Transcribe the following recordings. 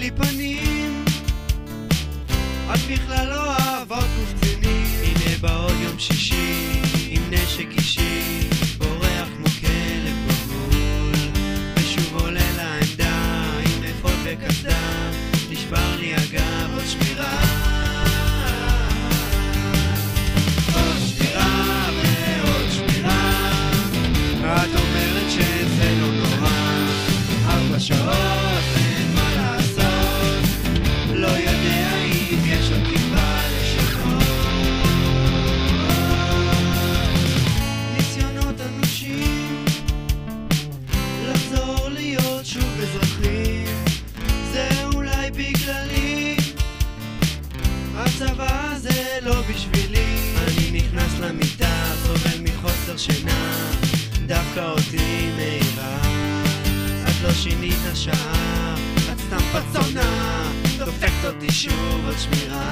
לי פנים, את בכלל לא אהבה קופצני. הנה בעוד יום שישי עם נשק אישי, בורח כמו כלב בגבול, ושוב עולה לעמדה עם אפוד וקסדה, נשבר לי הגב עוד שמירה, עוד שמירה ועוד שמירה. את אומרת שזה לא נורא, 4 שעות אין מה לעשות, לא יודע אם יש עוד תקווה לשנות. ניסיונות אנושים לחזור להיות שוב אזרחים, זה אולי בגללי, הצבא הזה לא בשבילי. אני נכנס למיטה, סובל מחוסר שינה, דווקא אותי מהירה. את לא שינית שעה, את סתם פצונה, דופקת אותי שוב עוד שמירה,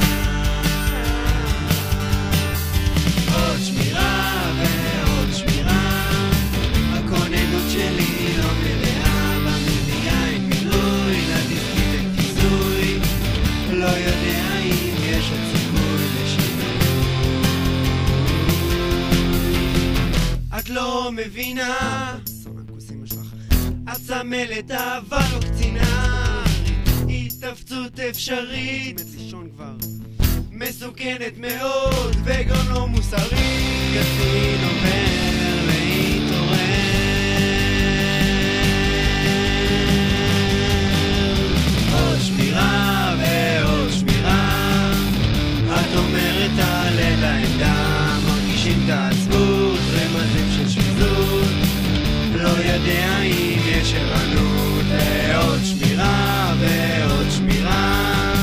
עוד שמירה ועוד שמירה. הכוננות שלי לא מלאה, במדיעה אין מילוי, לדיסקית אין כיסוי, לא יודע אם יש עוד סיכוי לשינוי. את לא מבינה, את סמלת אהבה לא קצינה, התאפצות אפשרית, מסוכנת מאוד וגם לא מוסרית. קצין אומר להתעורר, עוד שמירה ועוד שמירה. את אומרת תעלה לעמדה, מרגישים את העצבות, רמזים של שפיזות, לא יודע אם יש ערנות. לעוד שמירה ועוד שמירה,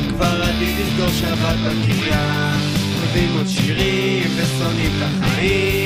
כבר עדיף לסגור שבת בקריה, כותבים עוד שירים ושונאים את החיים.